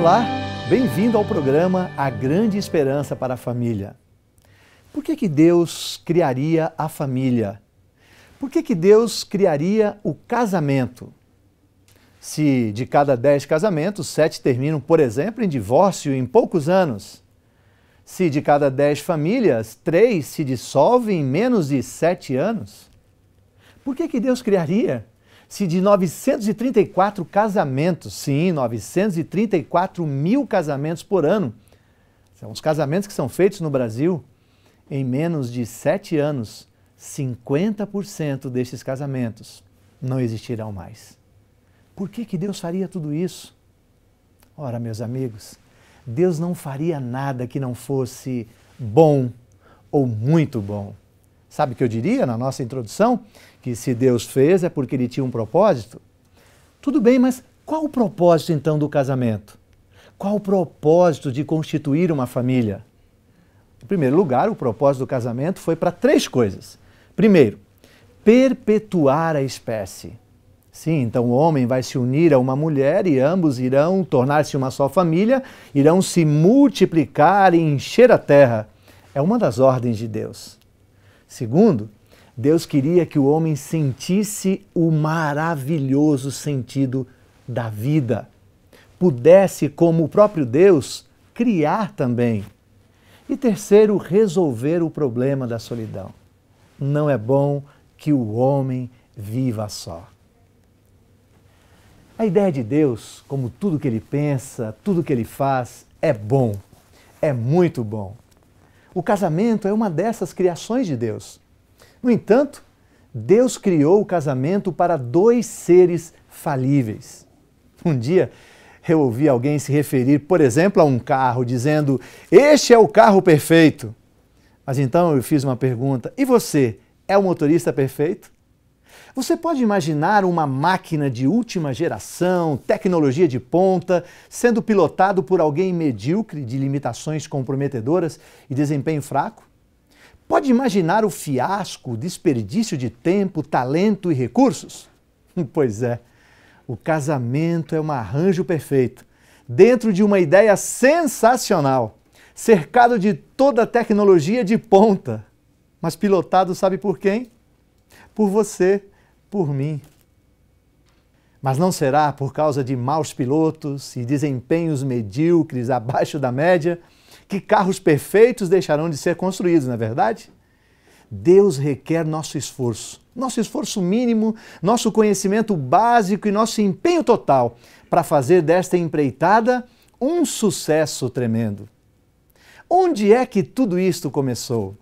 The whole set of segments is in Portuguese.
Olá, bem-vindo ao programa A Grande Esperança para a Família. Por que Deus criaria a família? Por que Deus criaria o casamento? Se de cada 10 casamentos, 7 terminam, por exemplo, em divórcio em poucos anos. Se de cada 10 famílias, 3 se dissolvem em menos de 7 anos. Por que Deus criaria? Se de 934 casamentos, sim, 934 mil casamentos por ano, são os casamentos que são feitos no Brasil, em menos de 7 anos, 50% destes casamentos não existirão mais. Por que Deus faria tudo isso? Ora, meus amigos, Deus não faria nada que não fosse bom ou muito bom. Sabe o que eu diria na nossa introdução? Que se Deus fez é porque Ele tinha um propósito. Tudo bem, mas qual o propósito então do casamento? Qual o propósito de constituir uma família? Em primeiro lugar, o propósito do casamento foi para 3 coisas. Primeiro, perpetuar a espécie. Sim, então o homem vai se unir a uma mulher e ambos irão tornar-se uma só família, irão se multiplicar e encher a terra. É uma das ordens de Deus. Segundo, Deus queria que o homem sentisse o maravilhoso sentido da vida. Pudesse, como o próprio Deus, criar também. E terceiro, resolver o problema da solidão. Não é bom que o homem viva só. A ideia de Deus, como tudo que Ele pensa, tudo que Ele faz, é bom, é muito bom. O casamento é uma dessas criações de Deus. No entanto, Deus criou o casamento para 2 seres falíveis. Um dia, eu ouvi alguém se referir, por exemplo, a um carro, dizendo: "Este é o carro perfeito". Mas então eu fiz uma pergunta: e você, é o motorista perfeito? Você pode imaginar uma máquina de última geração, tecnologia de ponta, sendo pilotado por alguém medíocre, de limitações comprometedoras e desempenho fraco? Pode imaginar o fiasco, o desperdício de tempo, talento e recursos? Pois é, o casamento é um arranjo perfeito, dentro de uma ideia sensacional, cercado de toda a tecnologia de ponta, mas pilotado sabe por quem? Por você, por mim. Mas não será por causa de maus pilotos e desempenhos medíocres abaixo da média que carros perfeitos deixarão de ser construídos, não é verdade? Deus requer nosso esforço mínimo, nosso conhecimento básico e nosso empenho total para fazer desta empreitada um sucesso tremendo. Onde é que tudo isto começou?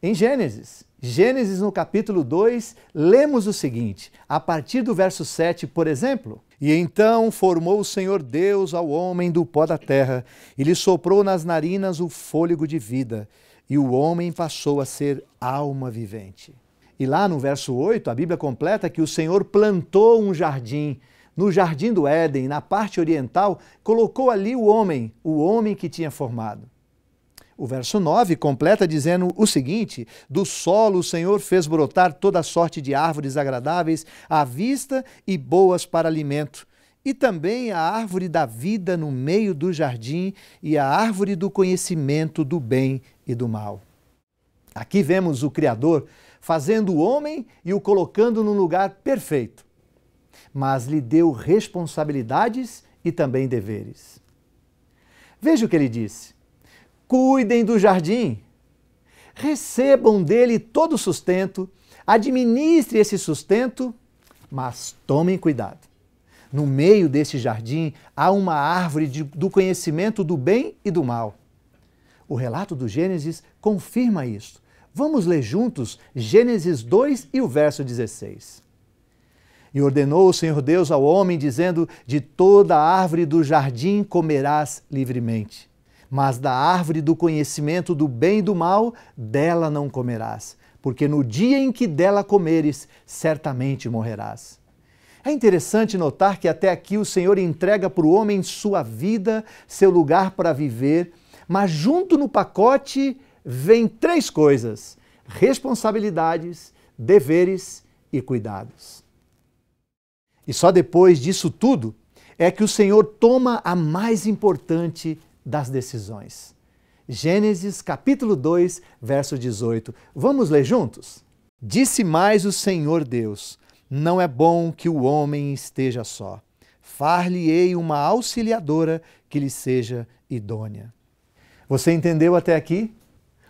Em Gênesis no capítulo 2, lemos o seguinte, a partir do verso 7, por exemplo: "E então formou o Senhor Deus ao homem do pó da terra, e lhe soprou nas narinas o fôlego de vida, e o homem passou a ser alma vivente." E lá no verso 8, a Bíblia completa que o Senhor plantou um jardim, no jardim do Éden, na parte oriental, colocou ali o homem que tinha formado. O verso 9 completa dizendo o seguinte: "Do solo o Senhor fez brotar toda sorte de árvores agradáveis à vista e boas para alimento, e também a árvore da vida no meio do jardim e a árvore do conhecimento do bem e do mal." Aqui vemos o Criador fazendo o homem e o colocando num lugar perfeito, mas lhe deu responsabilidades e também deveres. Veja o que ele disse: "Cuidem do jardim, recebam dele todo o sustento, administre esse sustento, mas tomem cuidado. No meio desse jardim há uma árvore do conhecimento do bem e do mal." O relato do Gênesis confirma isso. Vamos ler juntos Gênesis 2 e o verso 16. "E ordenou o Senhor Deus ao homem, dizendo: De toda a árvore do jardim comerás livremente, mas da árvore do conhecimento do bem e do mal, dela não comerás, porque no dia em que dela comeres, certamente morrerás." É interessante notar que até aqui o Senhor entrega para o homem sua vida, seu lugar para viver, mas junto no pacote vem 3 coisas: responsabilidades, deveres e cuidados. E só depois disso tudo é que o Senhor toma a mais importante das decisões. Gênesis capítulo 2, verso 18. Vamos ler juntos? Disse mais o Senhor Deus: não é bom que o homem esteja só. Far-lhe-ei uma auxiliadora que lhe seja idônea. Você entendeu até aqui?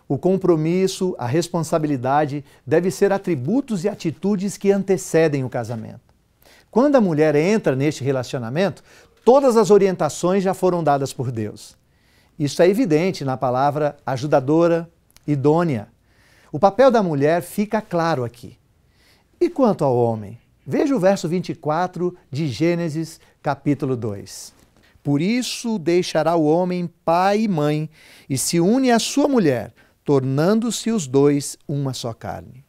O compromisso, a responsabilidade deve ser atributos e atitudes que antecedem o casamento. Quando a mulher entra neste relacionamento, todas as orientações já foram dadas por Deus. Isso é evidente na palavra ajudadora, idônea. O papel da mulher fica claro aqui. E quanto ao homem? Veja o verso 24 de Gênesis, capítulo 2. Por isso deixará o homem pai e mãe e se une à sua mulher, tornando-se os dois uma só carne.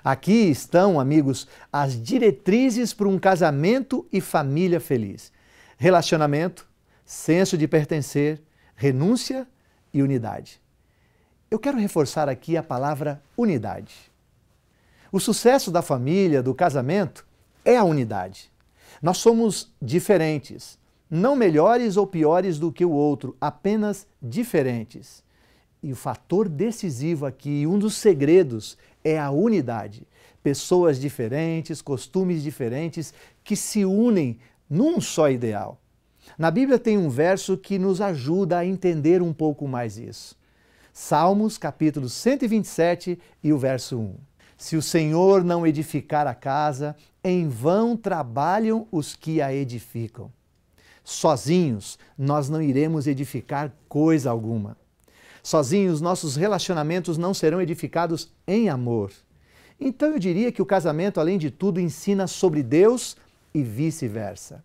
Aqui estão, amigos, as diretrizes para um casamento e família feliz. Relacionamento, senso de pertencer, renúncia e unidade. Eu quero reforçar aqui a palavra unidade. O sucesso da família, do casamento, é a unidade. Nós somos diferentes, não melhores ou piores do que o outro, apenas diferentes. E o fator decisivo aqui, um dos segredos, é a unidade. Pessoas diferentes, costumes diferentes, que se unem num só ideal. Na Bíblia tem um verso que nos ajuda a entender um pouco mais isso. Salmos, capítulo 127 e o verso 1. Se o Senhor não edificar a casa, em vão trabalham os que a edificam. Sozinhos, nós não iremos edificar coisa alguma. Sozinhos, nossos relacionamentos não serão edificados em amor. Então eu diria que o casamento, além de tudo, ensina sobre Deus e vice-versa.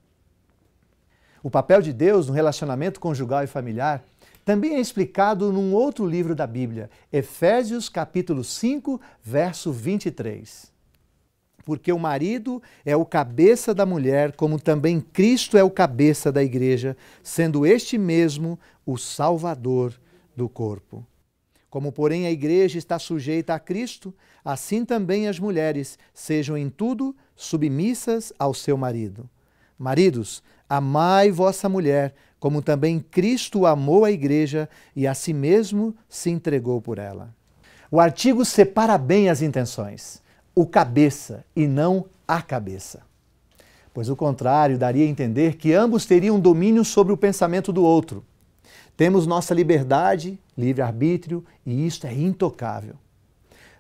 O papel de Deus no relacionamento conjugal e familiar também é explicado num outro livro da Bíblia, Efésios capítulo 5, verso 23. Porque o marido é o cabeça da mulher, como também Cristo é o cabeça da igreja, sendo este mesmo o Salvador do corpo. Como, porém, a igreja está sujeita a Cristo, assim também as mulheres sejam em tudo submissas ao seu marido. Maridos, amai vossa mulher, como também Cristo amou a igreja e a si mesmo se entregou por ela. O artigo separa bem as intenções, o cabeça e não a cabeça. Pois o contrário daria a entender que ambos teriam domínio sobre o pensamento do outro. Temos nossa liberdade, livre-arbítrio, e isto é intocável.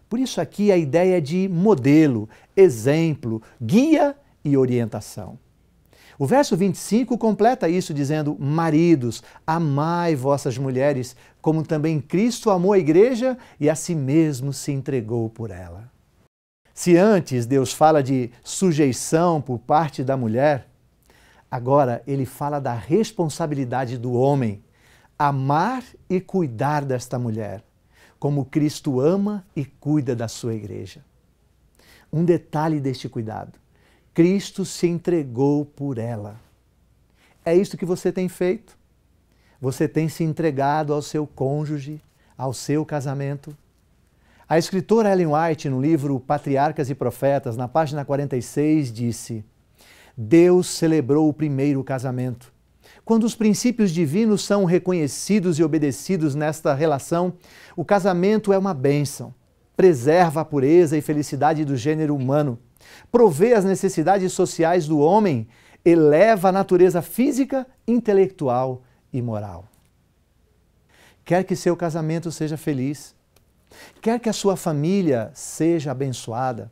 Por isso aqui a ideia de modelo, exemplo, guia e orientação. O verso 25 completa isso dizendo: maridos, amai vossas mulheres, como também Cristo amou a igreja e a si mesmo se entregou por ela. Se antes Deus fala de sujeição por parte da mulher, agora ele fala da responsabilidade do homem, amar e cuidar desta mulher, como Cristo ama e cuida da sua igreja. Um detalhe deste cuidado: Cristo se entregou por ela. É isto que você tem feito? Você tem se entregado ao seu cônjuge, ao seu casamento? A escritora Ellen White, no livro Patriarcas e Profetas, na página 46, disse: Deus celebrou o primeiro casamento. Quando os princípios divinos são reconhecidos e obedecidos nesta relação, o casamento é uma bênção. Preserva a pureza e felicidade do gênero humano, provê as necessidades sociais do homem, eleva a natureza física, intelectual e moral. Quer que seu casamento seja feliz? Quer que a sua família seja abençoada?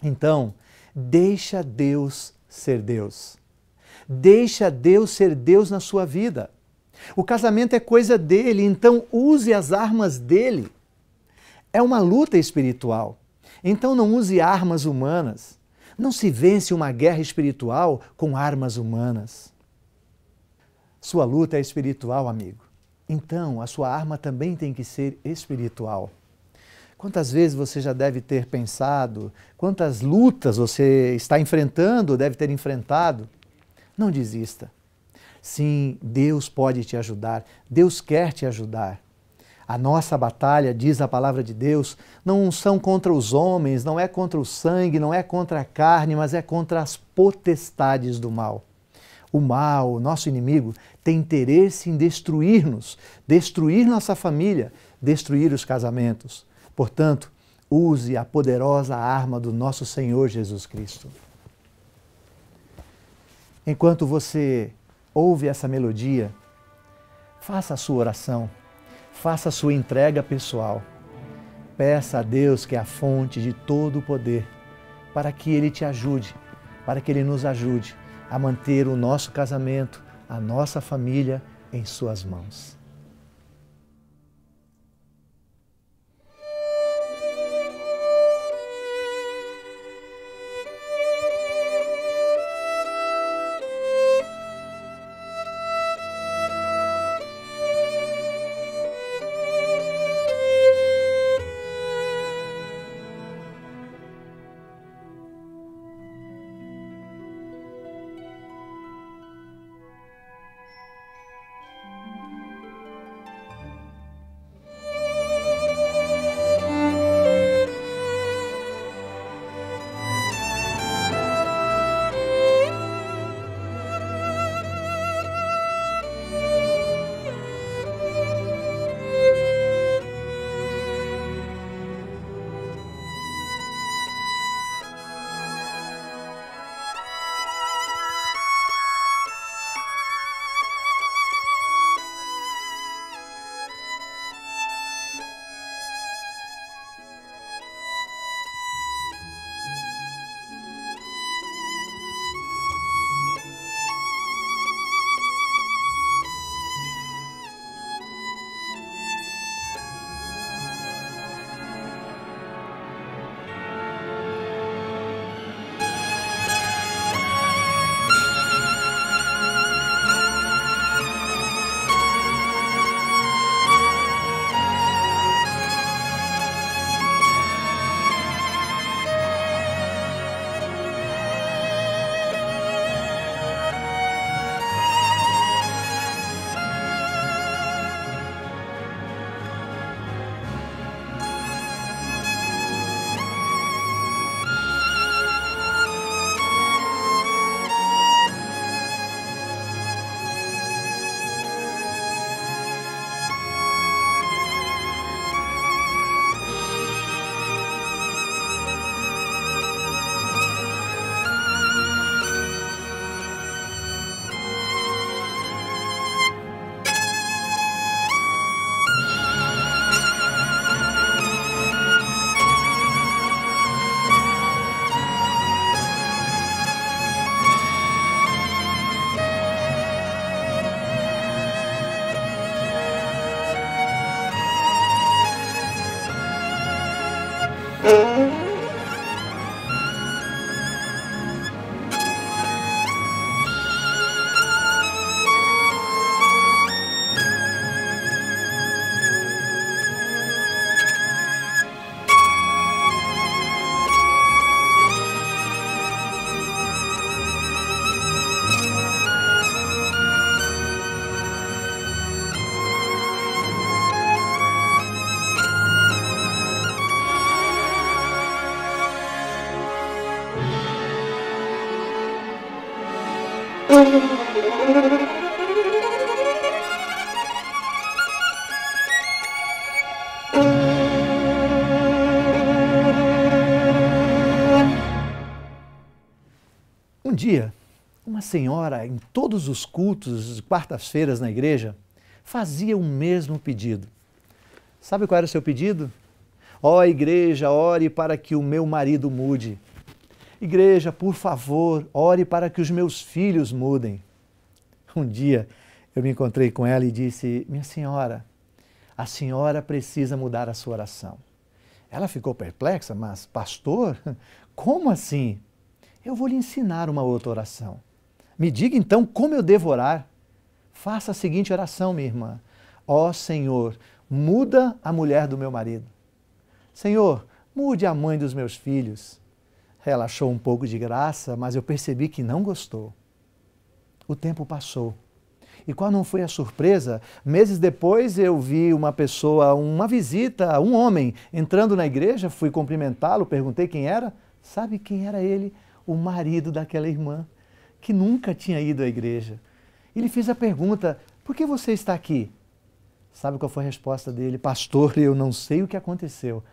Então, deixa Deus ser Deus. Deixa Deus ser Deus na sua vida. O casamento é coisa dele, então use as armas dele. É uma luta espiritual, então não use armas humanas. Não se vence uma guerra espiritual com armas humanas. Sua luta é espiritual, amigo. Então a sua arma também tem que ser espiritual. Quantas vezes você já deve ter pensado, quantas lutas você está enfrentando ou deve ter enfrentado? Não desista. Sim, Deus pode te ajudar, Deus quer te ajudar. A nossa batalha, diz a palavra de Deus, não são contra os homens, não é contra o sangue, não é contra a carne, mas é contra as potestades do mal. O mal, o nosso inimigo, tem interesse em destruir-nos, destruir nossa família, destruir os casamentos. Portanto, use a poderosa arma do nosso Senhor Jesus Cristo. Enquanto você ouve essa melodia, faça a sua oração, faça a sua entrega pessoal. Peça a Deus, que é a fonte de todo o poder, para que Ele te ajude, para que Ele nos ajude a manter o nosso casamento, a nossa família em suas mãos. Um dia, uma senhora, em todos os cultos, quartas-feiras na igreja, fazia o mesmo pedido. Sabe qual era o seu pedido? Ó igreja, ore para que o meu marido mude. Igreja, por favor, ore para que os meus filhos mudem. Um dia eu me encontrei com ela e disse: minha senhora, a senhora precisa mudar a sua oração. Ela ficou perplexa, mas pastor, como assim? Eu vou lhe ensinar uma outra oração. Me diga então como eu devo orar. Faça a seguinte oração, minha irmã. Ó Senhor, muda a mulher do meu marido. Senhor, mude a mãe dos meus filhos. Ela achou um pouco de graça, mas eu percebi que não gostou. O tempo passou. E qual não foi a surpresa? Meses depois eu vi uma pessoa, uma visita, um homem, entrando na igreja, fui cumprimentá-lo, perguntei quem era. Sabe quem era ele? O marido daquela irmã, que nunca tinha ido à igreja. Ele fez a pergunta: por que você está aqui? Sabe qual foi a resposta dele? Pastor, eu não sei o que aconteceu,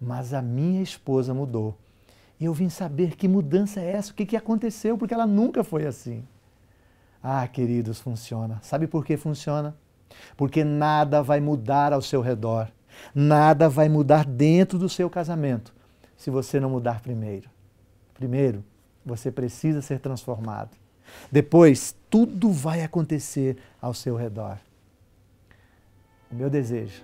mas a minha esposa mudou. E eu vim saber que mudança é essa, o que aconteceu, porque ela nunca foi assim. Ah, queridos, funciona. Sabe por que funciona? Porque nada vai mudar ao seu redor, nada vai mudar dentro do seu casamento se você não mudar primeiro. Primeiro, você precisa ser transformado. Depois, tudo vai acontecer ao seu redor. O meu desejo,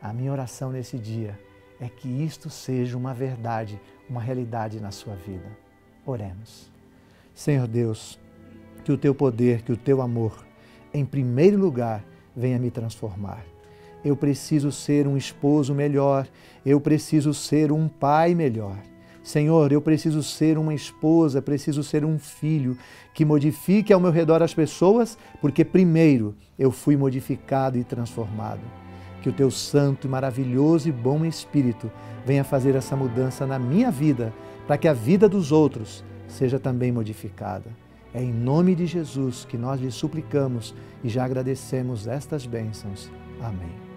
a minha oração nesse dia é que isto seja uma verdade, uma realidade na sua vida. Oremos. Senhor Deus, que o Teu poder, que o Teu amor, em primeiro lugar, venha me transformar. Eu preciso ser um esposo melhor, eu preciso ser um pai melhor. Senhor, eu preciso ser uma esposa, preciso ser um filho que modifique ao meu redor as pessoas, porque primeiro eu fui modificado e transformado. Que o Teu santo, maravilhoso e bom Espírito venha fazer essa mudança na minha vida, para que a vida dos outros seja também modificada. É em nome de Jesus que nós lhe suplicamos e já agradecemos estas bênçãos. Amém.